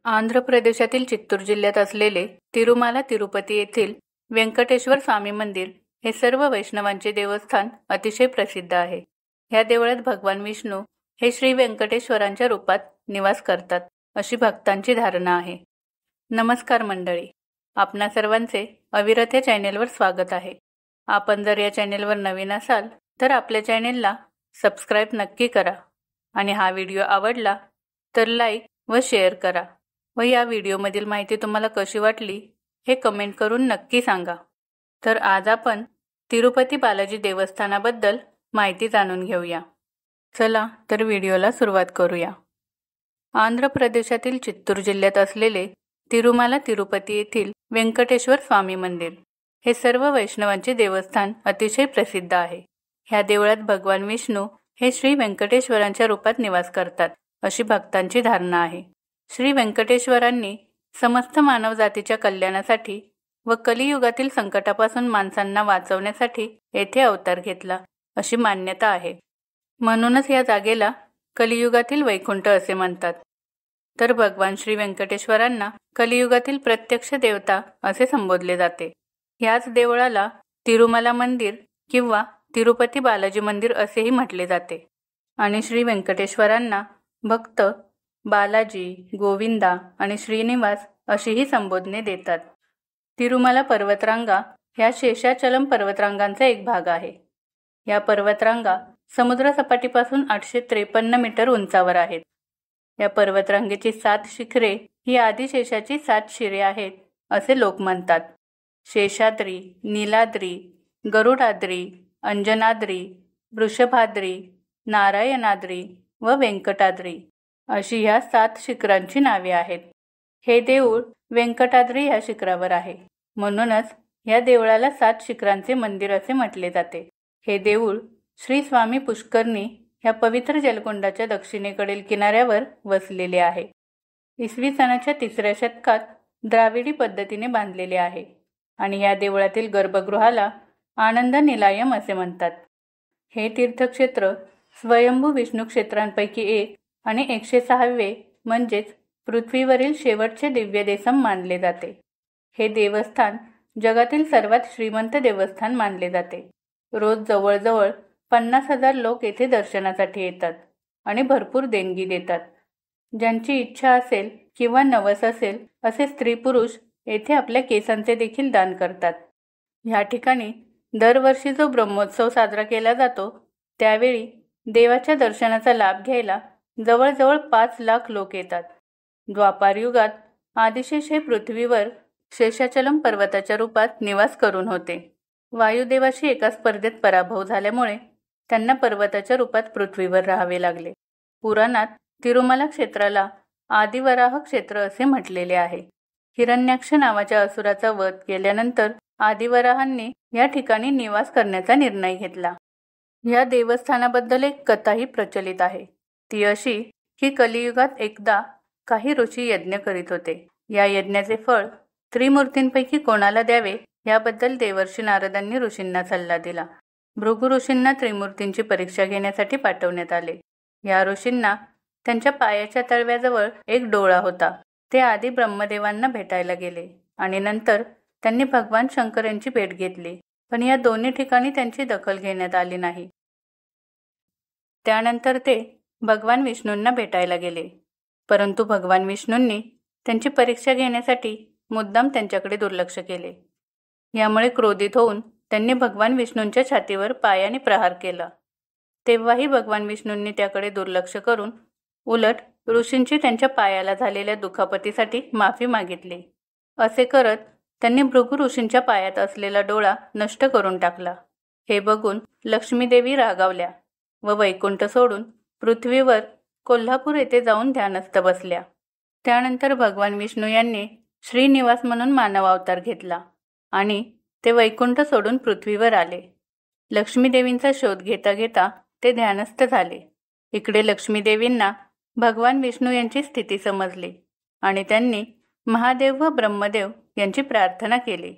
आंध्र प्रदेशातील चित्तूर जिल्ह्यात असलेले तिरुमाला तिरुपती येथील व्यंकटेश्वर स्वामी मंदिर हे सर्व वैष्णवांचे देवस्थान अतिशय प्रसिद्ध आहे. ह्या देवळात भगवान विष्णू हे श्री व्यंकटेश्वरांच्या रूपात निवास करतात अशी भक्तांची धारणा आहे. नमस्कार मंडळी, आपणा सर्वांचे अविरत या चॅनेलवर स्वागत आहे. आपण जर या चॅनेलवर नवीन असाल तर आपल्या चॅनेलला सबस्क्राईब नक्की करा आणि हा व्हिडिओ आवडला तर लाईक व शेअर करा व या व्हिडिओमधील माहिती तुम्हाला कशी वाटली हे कमेंट करून नक्की सांगा. तर आज आपण तिरुपती बालाजी देवस्थानाबद्दल माहिती जाणून घेऊया. चला तर व्हिडिओला सुरुवात करूया. आंध्र प्रदेशातील चित्तूर जिल्ह्यात असलेले तिरुमाला तिरुपती येथील व्यंकटेश्वर स्वामी मंदिर हे सर्व वैष्णवांचे देवस्थान अतिशय प्रसिद्ध आहे. ह्या देवळात भगवान विष्णू हे श्री व्यंकटेश्वरांच्या रूपात निवास करतात अशी भक्तांची धारणा आहे. श्री व्यंकटेश्वरांनी समस्त मानवजातीच्या कल्याणासाठी व कलियुगातील संकटापासून माणसांना वाचवण्यासाठी येथे अवतार घेतला अशी मान्यता आहे. म्हणूनच या जागेला कलियुगातील वैकुंठ असे म्हणतात. तर भगवान श्री व्यंकटेश्वरांना कलियुगातील प्रत्यक्ष देवता असे संबोधले जाते. ह्याच देवळाला तिरुमला मंदिर किंवा तिरुपती बालाजी मंदिर असेही म्हटले जाते. आणि श्री व्यंकटेश्वरांना भक्त बालाजी, गोविंदा आणि श्रीनिवास अशीही संबोधने देतात. तिरुमला पर्वतरांगा ह्या शेषाचलम पर्वतरांगांचा एक भाग आहे. या पर्वतरांगा समुद्रसपाटीपासून 853 मीटर उंचावर आहेत. या पर्वतरांगेची 7 शिखरे ही आदिशेषाची 7 शिरे आहेत असे लोक म्हणतात. शेषाद्री, नीलाद्री, गरुडाद्री, अंजनाद्री, वृषभाद्री, नारायणाद्री व व्यंकटाद्री अशी ह्या 7 शिखरांची नावे आहेत. हे देऊळ व्यंकटाद्री ह्या शिखरावर आहे. म्हणूनच या देवळाला 7 शिखरांचे मंदिर असे म्हटले जाते. हे देऊळ श्री स्वामी पुष्करणी ह्या पवित्र जलकुंडाच्या दक्षिणेकडील किनाऱ्यावर वसलेले आहे. इसवी सनाच्या 3ऱ्या शतकात द्राविडी पद्धतीने बांधलेले आहे आणि या देवळातील गर्भगृहाला आनंद निलायम असे म्हणतात. हे तीर्थक्षेत्र स्वयंभू विष्णू क्षेत्रांपैकी एक आणि 106वे म्हणजेच पृथ्वीवरील शेवटचे दिव्य देसम मानले जाते. हे देवस्थान जगातील सर्वात श्रीमंत देवस्थान मानले जाते. रोज जवळजवळ 50,000 लोक येथे दर्शनासाठी येतात आणि भरपूर देणगी देतात. ज्यांची इच्छा असेल किंवा नवस असेल असे स्त्री पुरुष येथे आपल्या केसांचे देखील दान करतात. ह्या ठिकाणी दरवर्षी जो ब्रह्मोत्सव साजरा केला जातो त्यावेळी देवाच्या दर्शनाचा लाभ घ्यायला जवळजवळ 5 लाख लोक येतात. द्वापार युगात आदिशेष हे पृथ्वीवर शेषाचलम पर्वताच्या रूपात निवास करून होते. वायुदेवाशी एका स्पर्धेत पराभव झाल्यामुळे त्यांना पर्वताच्या रूपात पृथ्वीवर राहावे लागले. पुराणात तिरुमला क्षेत्राला आदिवराह क्षेत्र असे म्हटलेले आहे. हिरण्याक्ष नावाच्या असुराचा वध केल्यानंतर आदिवराहांनी या ठिकाणी निवास करण्याचा निर्णय घेतला. या देवस्थानाबद्दल एक कथाही प्रचलित आहे. ती अशी की कलियुगात एकदा काही ऋषी यज्ञ करीत होते. या यज्ञाचे फळ त्रिमूर्तींपैकी कोणाला द्यावे याबद्दल देवर्षी नारदांनी ऋषींना सल्ला दिला. भृगु ऋषींना त्रिमूर्तींची परीक्षा घेण्यासाठी पाठवण्यात आले. या ऋषींना त्यांच्या पायाच्या तळव्याजवळ एक डोळा होता. ते आधी ब्रह्मदेवांना भेटायला गेले आणि नंतर त्यांनी भगवान शंकर यांची भेट घेतली, पण या दोन्ही ठिकाणी त्यांची दखल घेण्यात आली नाही. त्यानंतर ते भगवान विष्णूंना भेटायला गेले, परंतु भगवान विष्णूंनी त्यांची परीक्षा घेण्यासाठी मुद्दाम त्यांच्याकडे दुर्लक्ष केले. यामुळे क्रोधित होऊन त्यांनी भगवान विष्णूंच्या छातीवर पायाने प्रहार केला. तेव्हाही भगवान विष्णूंनी त्याकडे दुर्लक्ष करून उलट ऋषींची त्यांच्या पायाला झालेल्या दुखापतीसाठी माफी मागितली. असे करत त्यांनी भृगु ऋषींच्या पायात असलेला डोळा नष्ट करून टाकला. हे बघून लक्ष्मीदेवी रागावल्या व वैकुंठ सोडून पृथ्वीवर कोल्हापूर येथे जाऊन ध्यानस्थ बसल्या. त्यानंतर भगवान विष्णू यांनी श्रीनिवास म्हणून मानव अवतार घेतला आणि ते वैकुंठ सोडून पृथ्वीवर आले. लक्ष्मीदेवींचा शोध घेता घेता ते ध्यानस्थ झाले. इकडे लक्ष्मीदेवींना भगवान विष्णू यांची स्थिती समजली आणि त्यांनी महादेव व ब्रह्मदेव यांची प्रार्थना केली.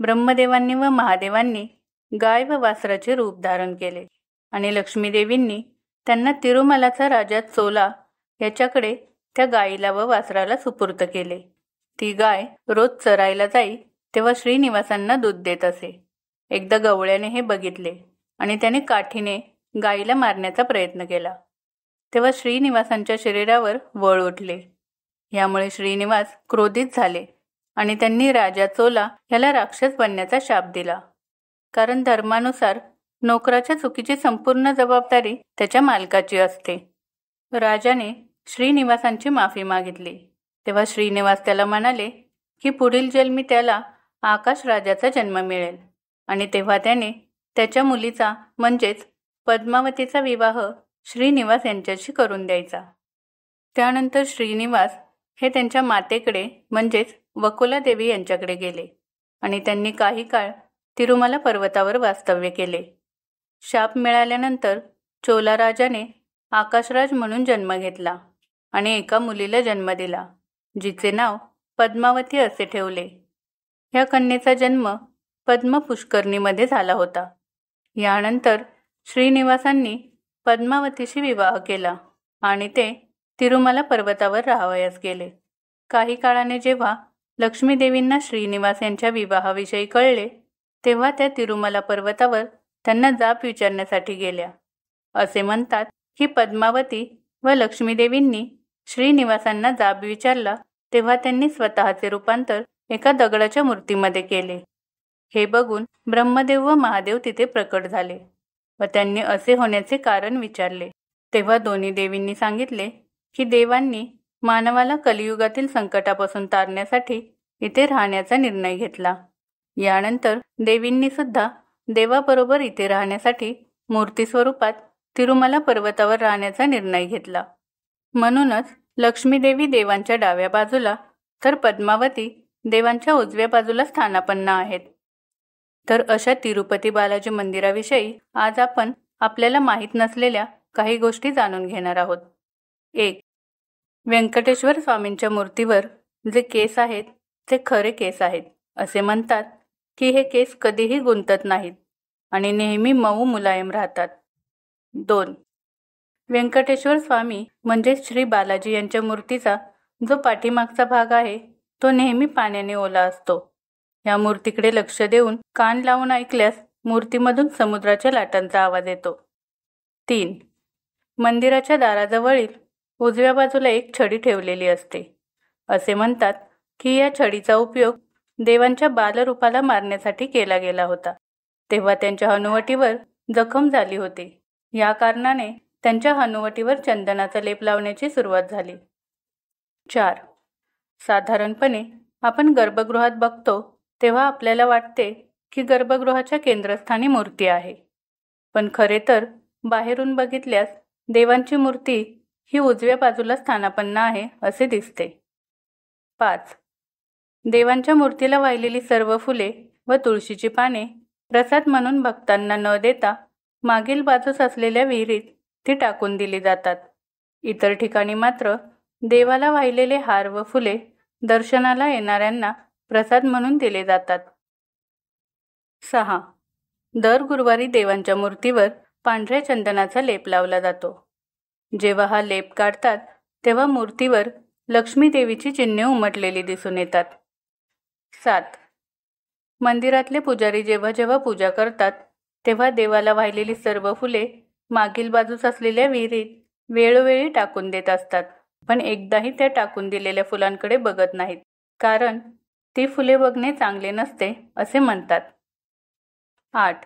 ब्रह्मदेवांनी व महादेवांनी गाय व वासराचे रूप धारण केले आणि लक्ष्मीदेवींनी त्यांना तिरुमलाचा राजा चोला याच्याकडे त्या गाईला व वासराला सुपूर्त केले. ती गाय रोज चरायला जाई तेव्हा श्रीनिवासांना दूध देत असे. एकदा गवळ्याने हे बघितले आणि त्याने काठीने गाईला मारण्याचा प्रयत्न केला. तेव्हा श्रीनिवासांच्या शरीरावर वळ उठले. यामुळे श्रीनिवास क्रोधित झाले आणि त्यांनी राजा चोला याला राक्षस बनण्याचा शाप दिला. कारण धर्मानुसार नोकराच्या चुकीची संपूर्ण जबाबदारी त्याच्या मालकाची असते. राजाने श्रीनिवासांची माफी मागितली. तेव्हा श्रीनिवास त्याला म्हणाले की पुढील जन्मी त्याला आकाश राजाचा जन्म मिळेल आणि तेव्हा त्याने त्याच्या मुलीचा म्हणजेच पद्मावतीचा विवाह श्रीनिवास यांच्याशी करून द्यायचा. त्यानंतर श्रीनिवास हे त्यांच्या मातेकडे म्हणजेच वकुलादेवी यांच्याकडे गेले आणि त्यांनी काही काळ तिरुमला पर्वतावर वास्तव्य केले. शाप मिळाल्यानंतर चोला राजाने आकाशराज म्हणून जन्म घेतला आणि एका मुलीला जन्म दिला, जिचे नाव पद्मावती असे ठेवले. या कन्येचा जन्म पद्म पुष्करणीमध्ये झाला होता. यानंतर श्रीनिवासांनी पद्मावतीशी विवाह केला आणि ते तिरुमला पर्वतावर राहावयास गेले. काही काळाने जेव्हा लक्ष्मीदेवींना श्रीनिवास यांच्या विवाहाविषयी कळले तेव्हा त्या तिरुमला पर्वतावर त्यांना जाब विचारण्यासाठी गेल्या. असे म्हणतात की पद्मावती व लक्ष्मीदेवींनी श्रीनिवासांना जाब विचारला तेव्हा त्यांनी स्वतःचे रूपांतर एका दगडाच्या मूर्तीमध्ये केले. हे बघून ब्रह्मदेव व महादेव तिथे प्रकट झाले व त्यांनी असे होण्याचे कारण विचारले. तेव्हा दोन्ही देवींनी सांगितले की देवांनी मानवाला कलियुगातील संकटापासून तारण्यासाठी इथे राहण्याचा निर्णय घेतला. यानंतर देवींनी सुद्धा देवाबरोबर इथे राहण्यासाठी मूर्ती स्वरूपात तिरुमला पर्वतावर राहण्याचा निर्णय घेतला. म्हणूनच लक्ष्मीदेवी देवांच्या डाव्या बाजूला तर पद्मावती देवांच्या उजव्या बाजूला स्थानापन्न आहेत. तर अशा तिरुपती बालाजी मंदिराविषयी आज आपण आपल्याला माहीत नसलेल्या काही गोष्टी जाणून घेणार आहोत. 1. व्यंकटेश्वर स्वामींच्या मूर्तीवर जे केस आहेत ते खरे केस आहेत. असे म्हणतात की हे केस कधीही गुंतत नाहीत आणि नेहमी मऊ मुलायम राहतात. 2. व्यंकटेश्वर स्वामी म्हणजे श्री बालाजी यांच्या मूर्तीचा जो पाठीमागचा भाग आहे तो नेहमी पाण्याने ओला असतो. या मूर्तीकडे लक्ष देऊन कान लावून ऐकल्यास मूर्तीमधून समुद्राच्या लाटांचा आवाज येतो. 3. मंदिराच्या दाराजवळील उजव्या बाजूला एक छडी ठेवलेली असते. असे म्हणतात की या छडीचा उपयोग देवांच्या बालरूपाला मारण्यासाठी केला गेला होता. तेव्हा त्यांच्या हनुवटीवर जखम झाली होती. या कारणाने त्यांच्या हनुवटीवर चंदनाचा लेप लावण्याची सुरुवात झाली. 4. साधारणपणे आपण गर्भगृहात बघतो तेव्हा आपल्याला वाटते की गर्भगृहाच्या केंद्रस्थानी मूर्ती आहे, पण खरे तर बाहेरून बघितल्यास देवांची मूर्ती ही उजव्या बाजूला स्थानापन्न आहे असे दिसते. 5. देवांच्या मूर्तीला वाहिलेली सर्व फुले व तुळशीची पाने प्रसाद म्हणून भक्तांना न देता मागील बाजूस असलेल्या विहिरीत ती टाकून दिली जातात. इतर ठिकाणी मात्र देवाला वाहिलेले हार व फुले दर्शनाला येणाऱ्यांना प्रसाद म्हणून दिले जातात. 6. दर गुरुवारी देवांच्या मूर्तीवर पांढऱ्या चंदनाचा लेप लावला जातो. जेव्हा हा लेप काढतात तेव्हा मूर्तीवर लक्ष्मी देवीची चिन्हे उमटलेली दिसून येतात. 7. मंदिरातले पुजारी जेव्हा जेव्हा पूजा करतात तेव्हा देवाला वाहिलेली सर्व फुले मागील बाजूस असलेल्या विहिरीत वेळोवेळी टाकून देत असतात, पण एकदाही त्या टाकून दिलेल्या फुलांकडे बघत नाहीत, कारण ती फुले बघणे चांगले नसते असे म्हणतात. 8.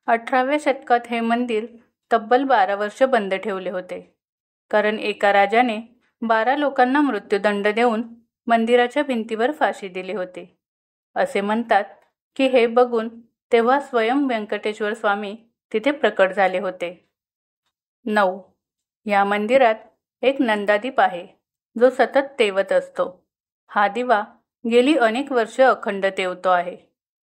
18व्या शतकात हे मंदिर तब्बल 12 वर्ष बंद ठेवले होते, कारण एका राजाने 12 लोकांना मृत्यूदंड देऊन मंदिराच्या भिंतीवर फाशी दिली होती. असे म्हणतात की हे बघून तेव्हा स्वयं व्यंकटेश्वर स्वामी तिथे प्रकट झाले होते. 9. या मंदिरात एक नंदादीप आहे जो सतत तेवत असतो. हा दिवा गेली अनेक वर्ष अखंड तेवतो आहे.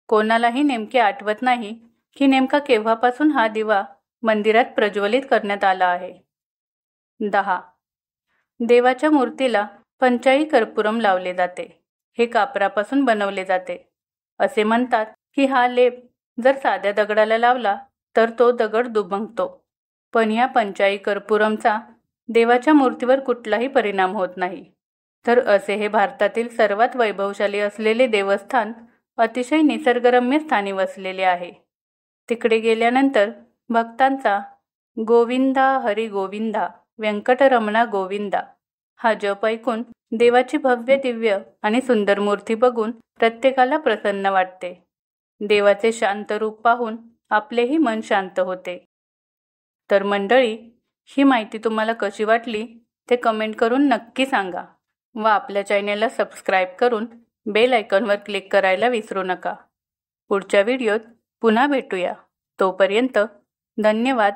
कोणालाही नेमके आठवत नाही की नेमका केव्हापासून हा दिवा मंदिरात प्रज्वलित करण्यात आला आहे. 10. देवाच्या मूर्तीला पंचाई कर्पूरम लावले जाते. हे कापरापासून बनवले जाते. असे म्हणतात की हा लेप जर साध्या दगडाला लावला तर तो दगड दुभंगतो, पण या पंचाई कर्पूरमचा देवाच्या मूर्तीवर कुठलाही परिणाम होत नाही. तर असे हे भारतातील सर्वात वैभवशाली असलेले देवस्थान अतिशय निसर्गरम्य स्थानी वसलेले आहे. तिकडे गेल्यानंतर भक्तांचा गोविंदा हरी गोविंदा व्यंकटरमणा गोविंदा हा जप ऐकून देवाची भव्य दिव्य आणि सुंदर मूर्ती बघून प्रत्येकाला प्रसन्न वाटते. देवाचे शांत रूप पाहून आपलेही मन शांत होते. तर मंडळी, ही माहिती तुम्हाला कशी वाटली ते कमेंट करून नक्की सांगा व आपल्या चॅनेलला सबस्क्राईब करून बेल आयकॉनवर क्लिक करायला विसरू नका. पुढच्या व्हिडिओत पुन्हा भेटूया. तोपर्यंत धन्यवाद.